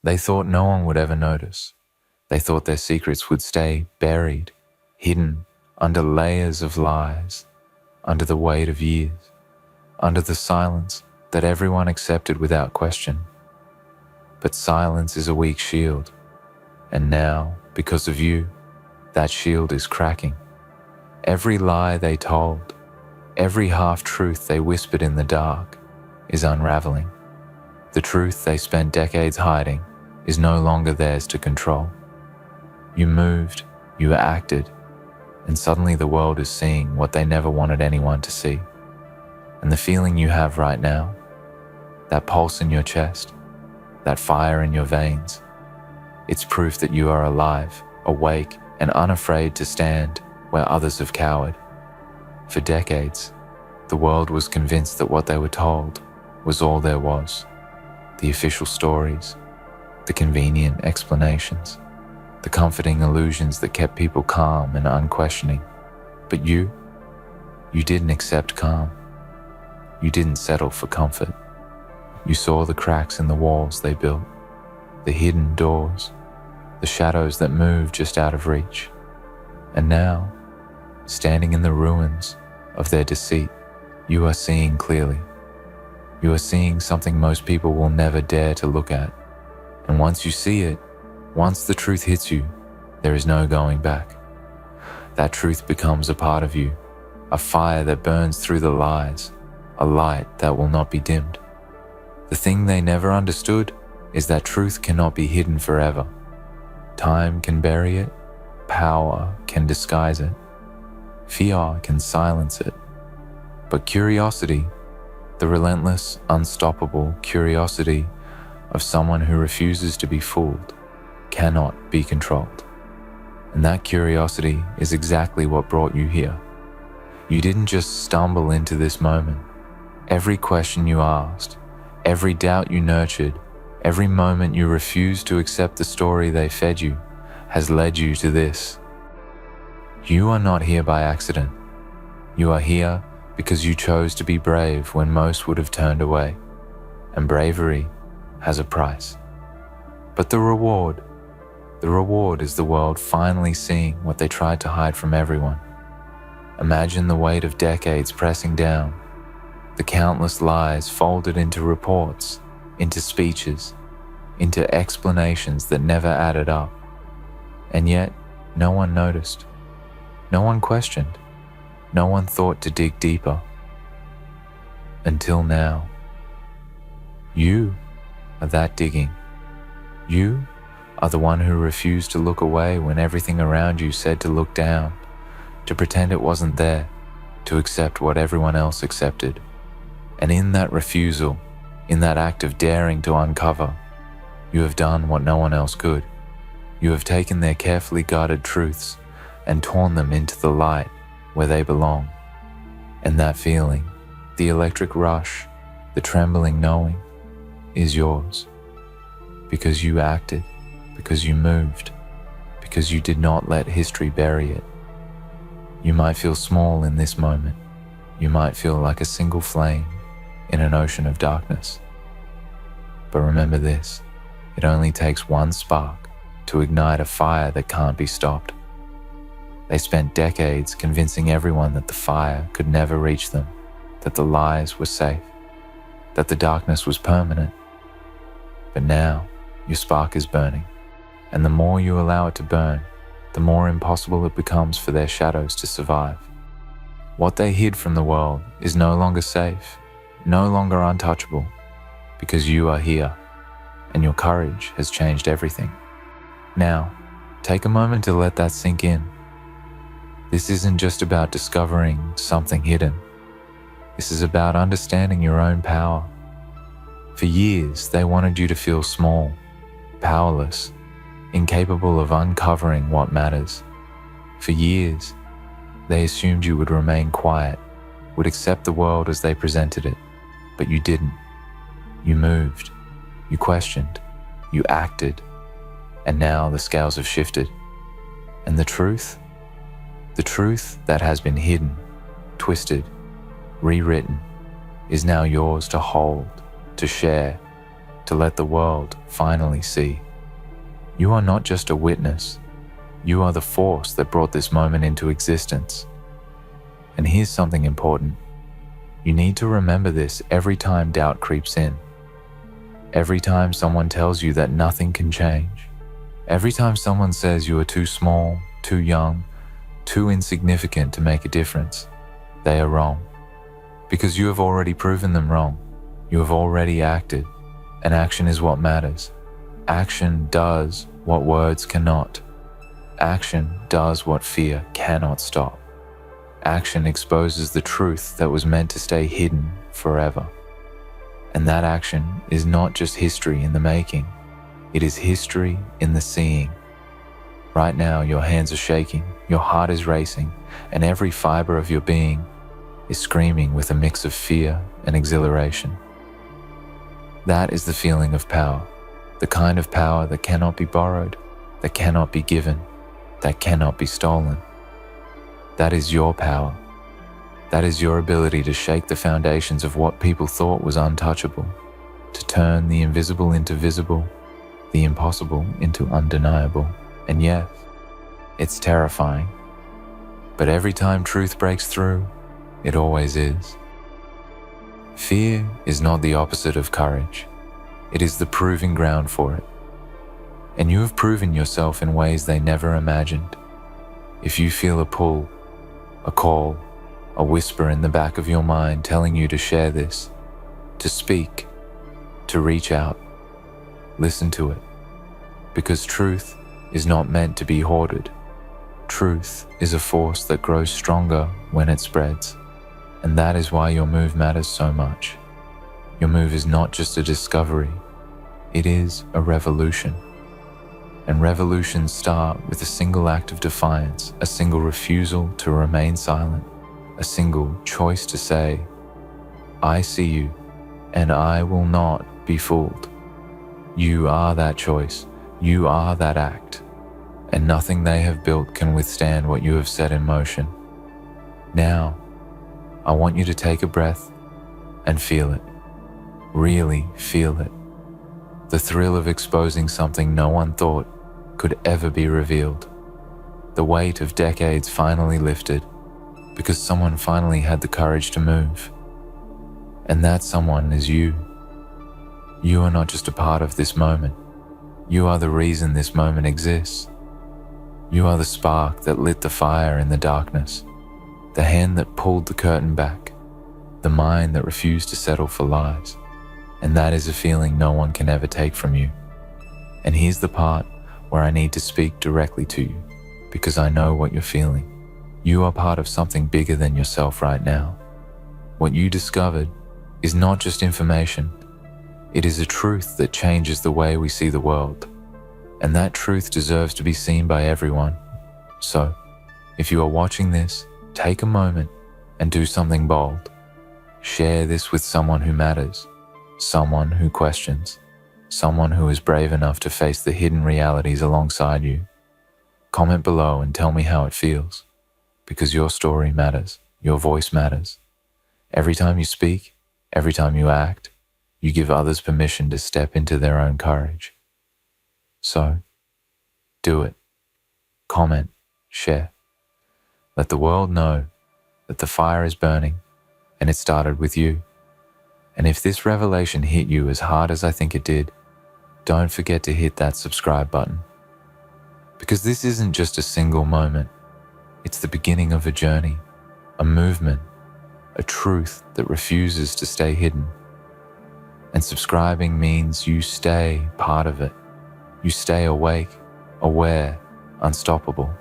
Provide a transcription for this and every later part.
They thought no one would ever notice. They thought their secrets would stay buried, hidden under layers of lies, under the weight of years, under the silence that everyone accepted without question. But silence is a weak shield, and now, because of you, that shield is cracking. Every lie they told, every half-truth they whispered in the dark is unraveling. The truth they spent decades hiding is no longer theirs to control. You moved, you acted, and suddenly the world is seeing what they never wanted anyone to see. And the feeling you have right now, that pulse in your chest, that fire in your veins, it's proof that you are alive, awake, and unafraid to stand where others have cowered. For decades, the world was convinced that what they were told was all there was. The official stories, the convenient explanations, the comforting illusions that kept people calm and unquestioning. But you didn't accept calm. You didn't settle for comfort. You saw the cracks in the walls they built, the hidden doors, the shadows that moved just out of reach. And now, standing in the ruins of their deceit, you are seeing clearly. You are seeing something most people will never dare to look at. And once you see it, once the truth hits you, there is no going back. That truth becomes a part of you, a fire that burns through the lies, a light that will not be dimmed. The thing they never understood is that truth cannot be hidden forever. Time can bury it, power can disguise it, fear can silence it. But curiosity, the relentless, unstoppable curiosity of someone who refuses to be fooled, cannot be controlled. And that curiosity is exactly what brought you here. You didn't just stumble into this moment. Every question you asked, every doubt you nurtured, every moment you refused to accept the story they fed you, has led you to this. You are not here by accident. You are here because you chose to be brave when most would have turned away. And bravery has a price. But the reward is the world finally seeing what they tried to hide from everyone. Imagine the weight of decades pressing down, the countless lies folded into reports, into speeches, into explanations that never added up. And yet, no one noticed. No one questioned. No one thought to dig deeper. Until now. You are that digging. You are the one who refused to look away when everything around you said to look down, to pretend it wasn't there, to accept what everyone else accepted. And in that refusal, in that act of daring to uncover, you have done what no one else could. You have taken their carefully guarded truths and torn them into the light where they belong. And that feeling, the electric rush, the trembling knowing, is yours. Because you acted, because you moved, because you did not let history bury it. You might feel small in this moment. You might feel like a single flame in an ocean of darkness. But remember this, it only takes one spark to ignite a fire that can't be stopped. They spent decades convincing everyone that the fire could never reach them, that the lies were safe, that the darkness was permanent. But now, your spark is burning, and the more you allow it to burn, the more impossible it becomes for their shadows to survive. What they hid from the world is no longer safe, no longer untouchable, because you are here, and your courage has changed everything. Now, take a moment to let that sink in. This isn't just about discovering something hidden. This is about understanding your own power. For years, they wanted you to feel small, powerless, incapable of uncovering what matters. For years, they assumed you would remain quiet, would accept the world as they presented it, but you didn't. You moved, you questioned, you acted, and now the scales have shifted. And the truth that has been hidden, twisted, rewritten, is now yours to hold, to share, to let the world finally see. You are not just a witness, you are the force that brought this moment into existence. And here's something important. You need to remember this every time doubt creeps in. Every time someone tells you that nothing can change. Every time someone says you are too small, too young, too insignificant to make a difference, they are wrong. Because you have already proven them wrong. You have already acted, and action is what matters. Action does what words cannot. Action does what fear cannot stop. Action exposes the truth that was meant to stay hidden forever. And that action is not just history in the making, it is history in the seeing. Right now, your hands are shaking, your heart is racing, and every fiber of your being is screaming with a mix of fear and exhilaration. That is the feeling of power, the kind of power that cannot be borrowed, that cannot be given, that cannot be stolen. That is your power. That is your ability to shake the foundations of what people thought was untouchable, to turn the invisible into visible, the impossible into undeniable. And yes, it's terrifying. But every time truth breaks through, it always is. Fear is not the opposite of courage. It is the proving ground for it. And you have proven yourself in ways they never imagined. If you feel a pull, a call, a whisper in the back of your mind telling you to share this, to speak, to reach out, listen to it. Because truth is not meant to be hoarded. Truth is a force that grows stronger when it spreads. And that is why your move matters so much. Your move is not just a discovery, it is a revolution. And revolutions start with a single act of defiance, a single refusal to remain silent, a single choice to say, I see you, and I will not be fooled. You are that choice, you are that act, and nothing they have built can withstand what you have set in motion. Now, I want you to take a breath and feel it. Really feel it. The thrill of exposing something no one thought could ever be revealed. The weight of decades finally lifted because someone finally had the courage to move. And that someone is you. You are not just a part of this moment. You are the reason this moment exists. You are the spark that lit the fire in the darkness, the hand that pulled the curtain back, the mind that refused to settle for lies. And that is a feeling no one can ever take from you. And here's the part where I need to speak directly to you, because I know what you're feeling. You are part of something bigger than yourself right now. What you discovered is not just information, it is a truth that changes the way we see the world. And that truth deserves to be seen by everyone. So, if you are watching this, take a moment and do something bold. Share this with someone who matters, someone who questions, someone who is brave enough to face the hidden realities alongside you. Comment below and tell me how it feels, because your story matters, your voice matters. Every time you speak, every time you act, you give others permission to step into their own courage. So, do it. Comment, share. Let the world know that the fire is burning and it started with you. And if this revelation hit you as hard as I think it did, don't forget to hit that subscribe button. Because this isn't just a single moment. It's the beginning of a journey, a movement, a truth that refuses to stay hidden. And subscribing means you stay part of it. You stay awake, aware, unstoppable.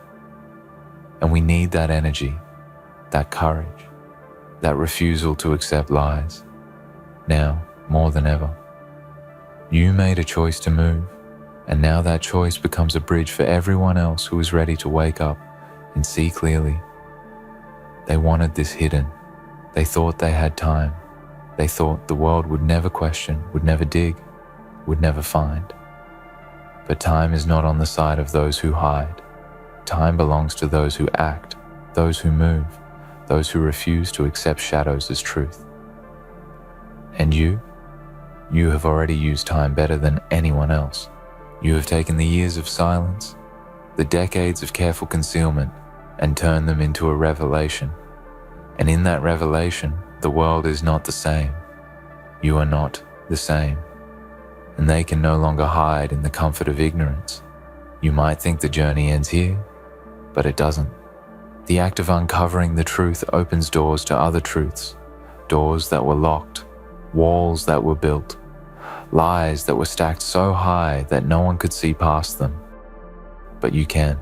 And we need that energy, that courage, that refusal to accept lies. Now, more than ever. You made a choice to move, and now that choice becomes a bridge for everyone else who is ready to wake up and see clearly. They wanted this hidden. They thought they had time. They thought the world would never question, would never dig, would never find. But time is not on the side of those who hide. Time belongs to those who act, those who move, those who refuse to accept shadows as truth. And you You have already used time better than anyone else. You have taken the years of silence, the decades of careful concealment, and turned them into a revelation. And in that revelation, the world is not the same. You are not the same. And they can no longer hide in the comfort of ignorance. You might think the journey ends here, but it doesn't. The act of uncovering the truth opens doors to other truths, doors that were locked, walls that were built, lies that were stacked so high that no one could see past them. But you can.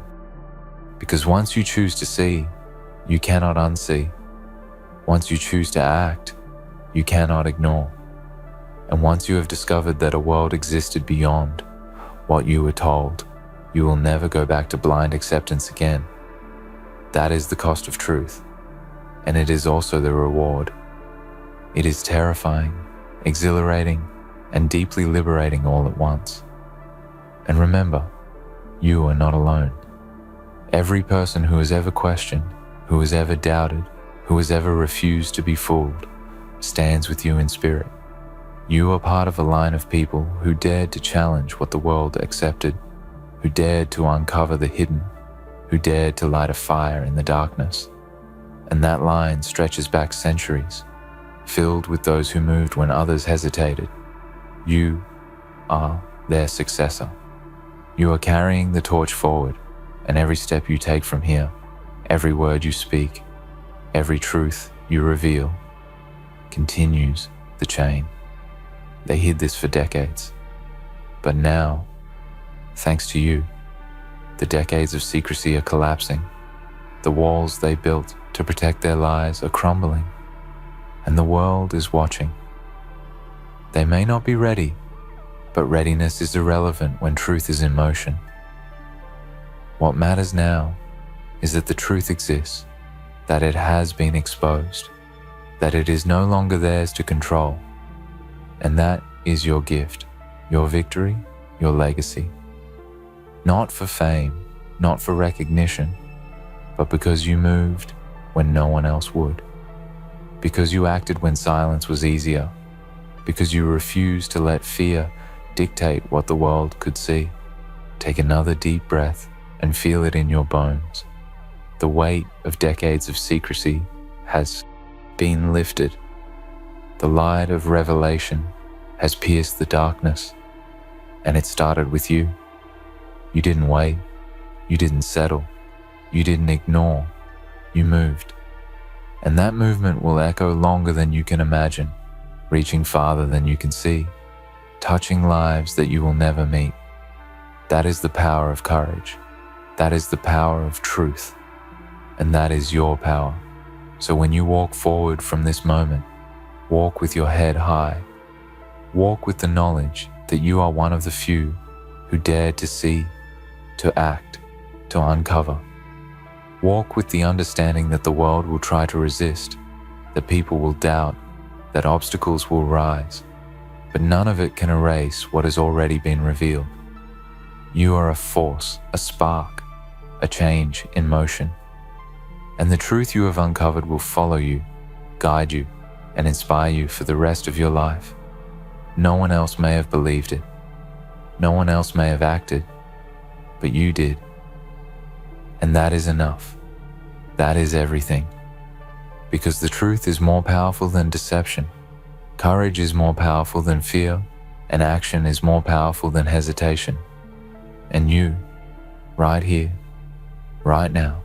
Because once you choose to see, you cannot unsee. Once you choose to act, you cannot ignore. And once you have discovered that a world existed beyond what you were told, you will never go back to blind acceptance again. That is the cost of truth, and it is also the reward. It is terrifying, exhilarating, and deeply liberating all at once. And remember, you are not alone. Every person who has ever questioned, who has ever doubted, who has ever refused to be fooled, stands with you in spirit. You are part of a line of people who dared to challenge what the world accepted, who dared to uncover the hidden, who dared to light a fire in the darkness. And that line stretches back centuries, filled with those who moved when others hesitated. You are their successor. You are carrying the torch forward, and every step you take from here, every word you speak, every truth you reveal, continues the chain. They hid this for decades. But now, thanks to you, the decades of secrecy are collapsing. The walls they built to protect their lies are crumbling, and the world is watching. They may not be ready, but readiness is irrelevant when truth is in motion. What matters now is that the truth exists, that it has been exposed, that it is no longer theirs to control. And that is your gift, your victory, your legacy. Not for fame, not for recognition, but because you moved when no one else would. Because you acted when silence was easier. Because you refused to let fear dictate what the world could see. Take another deep breath and feel it in your bones. The weight of decades of secrecy has been lifted. The light of revelation has pierced the darkness, and it started with you. You didn't wait. You didn't settle. You didn't ignore. You moved. And that movement will echo longer than you can imagine, reaching farther than you can see, touching lives that you will never meet. That is the power of courage. That is the power of truth. And that is your power. So when you walk forward from this moment, walk with your head high. Walk with the knowledge that you are one of the few who dared to see, to act, to uncover. Walk with the understanding that the world will try to resist, that people will doubt, that obstacles will rise, but none of it can erase what has already been revealed. You are a force, a spark, a change in motion. And the truth you have uncovered will follow you, guide you, and inspire you for the rest of your life. No one else may have believed it. No one else may have acted, but you did. And that is enough. That is everything. Because the truth is more powerful than deception. Courage is more powerful than fear, and action is more powerful than hesitation. And you, right here, right now,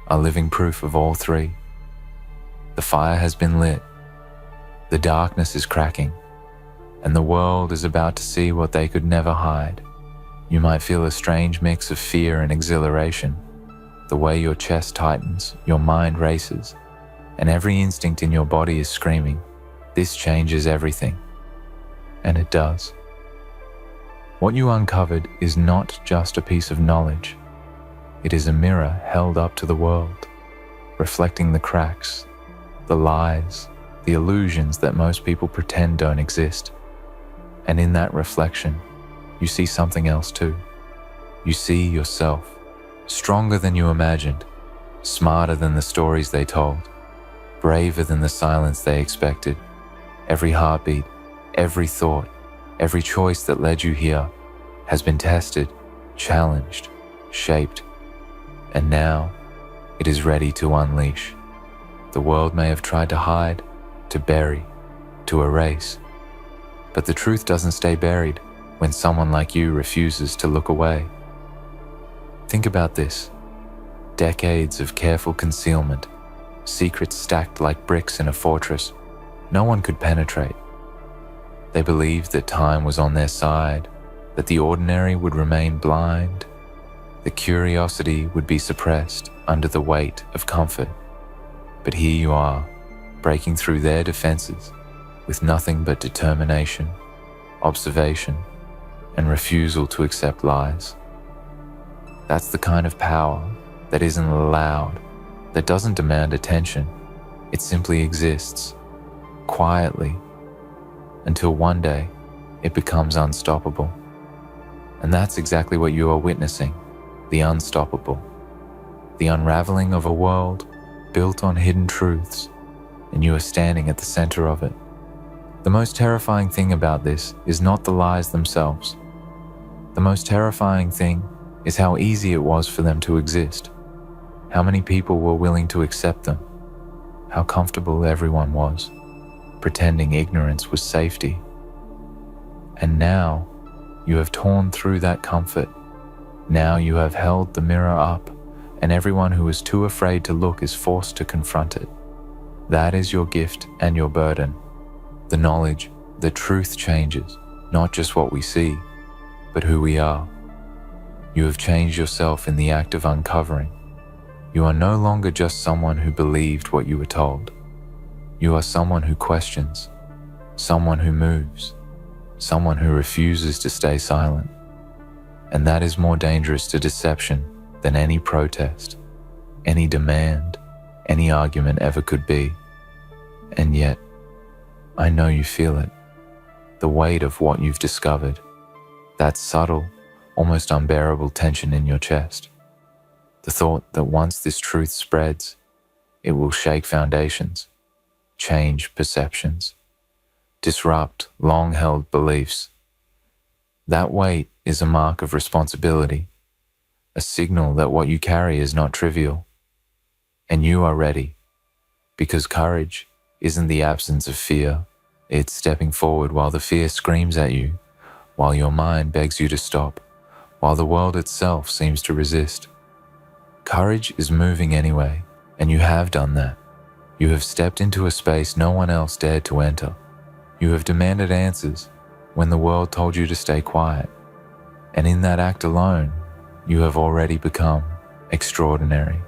are living proof of all three. The fire has been lit. The darkness is cracking. And the world is about to see what they could never hide. You might feel a strange mix of fear and exhilaration. The way your chest tightens, your mind races, and every instinct in your body is screaming, "This changes everything." And it does. What you uncovered is not just a piece of knowledge. It is a mirror held up to the world, reflecting the cracks, the lies, the illusions that most people pretend don't exist. And in that reflection, you see something else too. You see yourself, stronger than you imagined, smarter than the stories they told, braver than the silence they expected. Every heartbeat, Every thought, every choice that led you here has been tested, challenged, shaped, and now it is ready to unleash. The world may have tried to hide, to bury, to erase, but the truth doesn't stay buried when someone like you refuses to look away. Think about this. Decades of careful concealment, secrets stacked like bricks in a fortress no one could penetrate. They believed that time was on their side, that the ordinary would remain blind, that curiosity would be suppressed under the weight of comfort. But here you are, breaking through their defenses with nothing but determination, observation, and refusal to accept lies. That's the kind of power that isn't loud, that doesn't demand attention. It simply exists, quietly, until one day it becomes unstoppable. And that's exactly what you are witnessing, the unstoppable, the unraveling of a world built on hidden truths, and you are standing at the center of it. The most terrifying thing about this is not the lies themselves. The most terrifying thing is how easy it was for them to exist, how many people were willing to accept them, how comfortable everyone was, pretending ignorance was safety. And now you have torn through that comfort. Now you have held the mirror up, and everyone who is too afraid to look is forced to confront it. That is your gift and your burden. The knowledge that truth changes, not just what we see, but who we are. You have changed yourself in the act of uncovering. You are no longer just someone who believed what you were told. You are someone who questions, someone who moves, someone who refuses to stay silent. And that is more dangerous to deception than any protest, any demand, any argument ever could be. And yet, I know you feel it, the weight of what you've discovered, that subtle, almost unbearable tension in your chest. The thought that once this truth spreads, it will shake foundations, change perceptions, disrupt long-held beliefs. That weight is a mark of responsibility, a signal that what you carry is not trivial. And you are ready, because courage isn't the absence of fear. It's stepping forward while the fear screams at you, while your mind begs you to stop, while the world itself seems to resist. Courage is moving anyway, and you have done that. You have stepped into a space no one else dared to enter. You have demanded answers when the world told you to stay quiet. And in that act alone, you have already become extraordinary.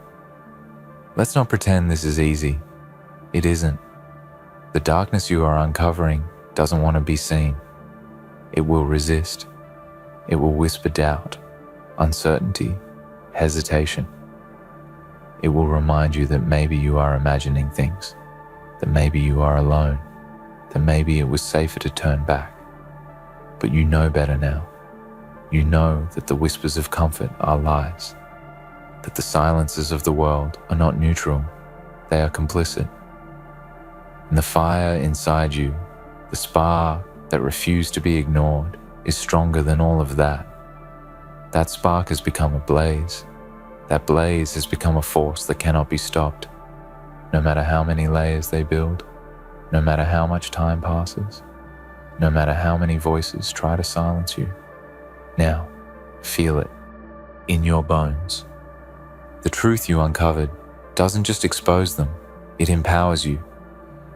Let's not pretend this is easy. It isn't. The darkness you are uncovering doesn't want to be seen. It will resist. It will whisper doubt, uncertainty, hesitation. It will remind you that maybe you are imagining things, that maybe you are alone, that maybe it was safer to turn back. But you know better now. You know that the whispers of comfort are lies, that the silences of the world are not neutral, they are complicit. And the fire inside you, the spark that refused to be ignored, is stronger than all of that. That spark has become a blaze. That blaze has become a force that cannot be stopped, no matter how many layers they build, no matter how much time passes, no matter how many voices try to silence you. Now, feel it, in your bones. The truth you uncovered doesn't just expose them, it empowers you.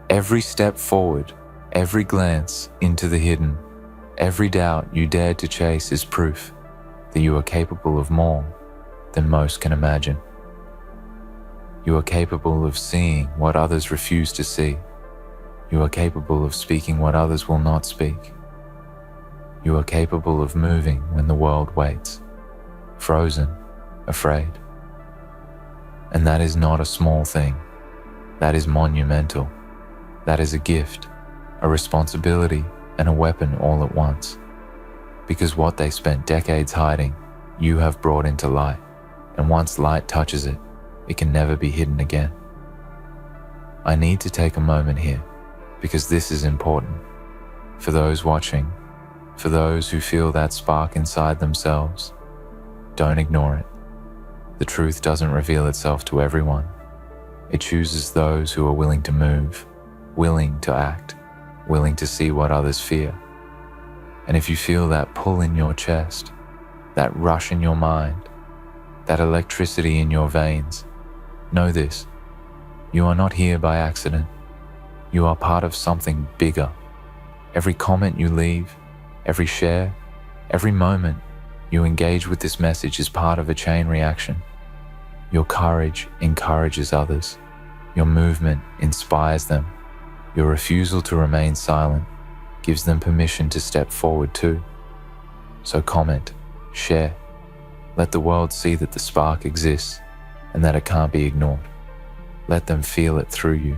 Every step forward, every glance into the hidden, every doubt you dared to chase is proof that you are capable of more than most can imagine. You are capable of seeing what others refuse to see. You are capable of speaking what others will not speak. You are capable of moving when the world waits, frozen, afraid. And that is not a small thing. That is monumental. That is a gift, a responsibility, and a weapon all at once. Because what they spent decades hiding, you have brought into light. And once light touches it, it can never be hidden again. I need to take a moment here, because this is important. For those watching, for those who feel that spark inside themselves, don't ignore it. The truth doesn't reveal itself to everyone. It chooses those who are willing to move, willing to act, willing to see what others fear. And if you feel that pull in your chest, that rush in your mind, that electricity in your veins, know this: you are not here by accident. You are part of something bigger. Every comment you leave, every share, every moment you engage with this message is part of a chain reaction. Your courage encourages others. Your movement inspires them. Your refusal to remain silent gives them permission to step forward too. So comment, share. Let the world see that the spark exists and that it can't be ignored. Let them feel it through you.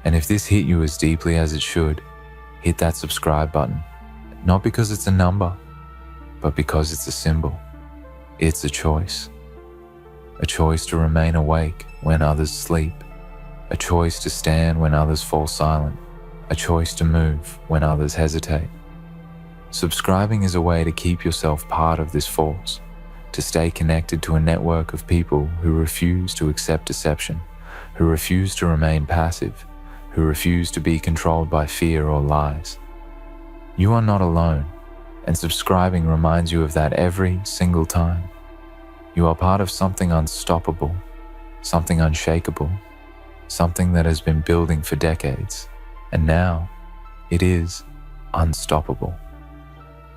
And if this hit you as deeply as it should, hit that subscribe button. Not because it's a number, but because it's a symbol. It's a choice. A choice to remain awake when others sleep. A choice to stand when others fall silent. A choice to move when others hesitate. Subscribing is a way to keep yourself part of this force, to stay connected to a network of people who refuse to accept deception, who refuse to remain passive, who refuse to be controlled by fear or lies. You are not alone, and subscribing reminds you of that every single time. You are part of something unstoppable, something unshakable, something that has been building for decades, and now it is unstoppable.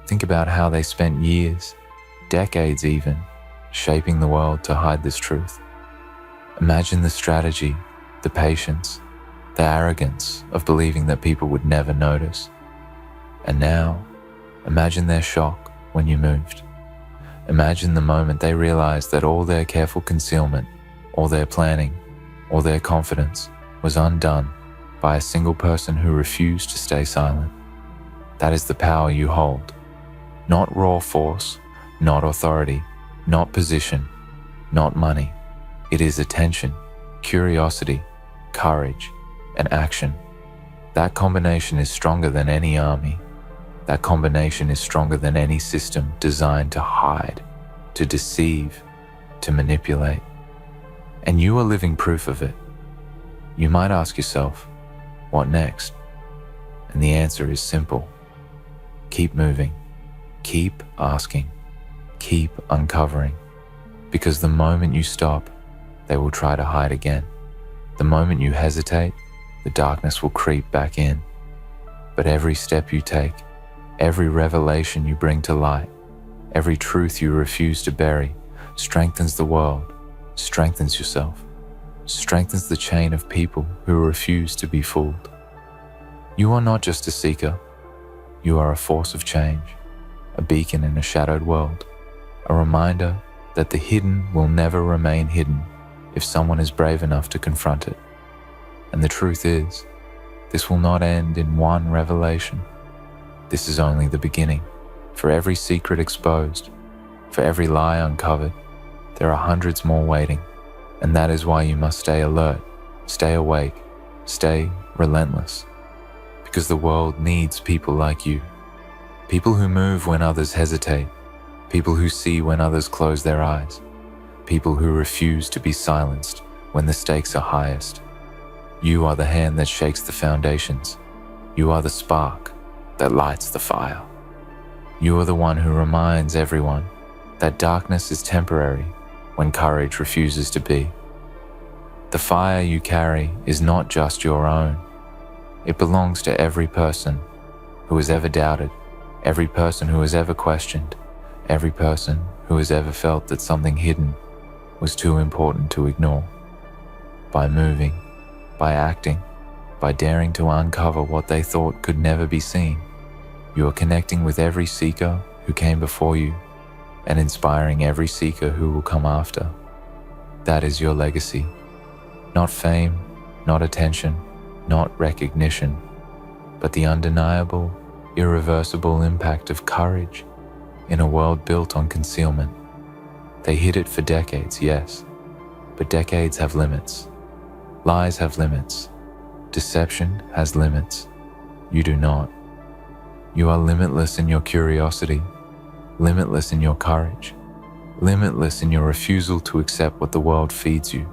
Think about how they spent years, decades even, shaping the world to hide this truth. Imagine the strategy, the patience, the arrogance of believing that people would never notice. And now, imagine their shock when you moved. Imagine the moment they realized that all their careful concealment, all their planning, all their confidence was undone by a single person who refused to stay silent. That is the power you hold. Not raw force, not authority, not position, not money. It is attention, curiosity, courage, and action. That combination is stronger than any army. That combination is stronger than any system designed to hide, to deceive, to manipulate. And you are living proof of it. You might ask yourself, what next? And the answer is simple. Keep moving. Keep asking. Keep uncovering. Because the moment you stop, they will try to hide again. The moment you hesitate, the darkness will creep back in. But every step you take, every revelation you bring to light, every truth you refuse to bury, strengthens the world, strengthens yourself, strengthens the chain of people who refuse to be fooled. You are not just a seeker. You are a force of change, a beacon in a shadowed world, a reminder that the hidden will never remain hidden if someone is brave enough to confront it. And the truth is, this will not end in one revelation. This is only the beginning. For every secret exposed, for every lie uncovered, there are hundreds more waiting. And that is why you must stay alert, stay awake, stay relentless. Because the world needs people like you. People who move when others hesitate. People who see when others close their eyes. People who refuse to be silenced when the stakes are highest. You are the hand that shakes the foundations. You are the spark that lights the fire. You are the one who reminds everyone that darkness is temporary when courage refuses to be. The fire you carry is not just your own. It belongs to every person who has ever doubted, every person who has ever questioned, every person who has ever felt that something hidden was too important to ignore. By moving, by acting, by daring to uncover what they thought could never be seen, you are connecting with every seeker who came before you and inspiring every seeker who will come after. That is your legacy. Not fame, not attention, not recognition, but the undeniable, irreversible impact of courage in a world built on concealment. They hid it for decades, yes, but decades have limits. Lies have limits. Deception has limits. You do not. You are limitless in your curiosity, limitless in your courage, limitless in your refusal to accept what the world feeds you.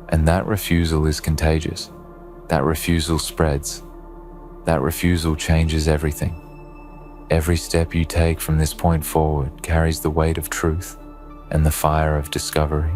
And that refusal is contagious. That refusal spreads. That refusal changes everything. Every step you take from this point forward carries the weight of truth and the fire of discovery.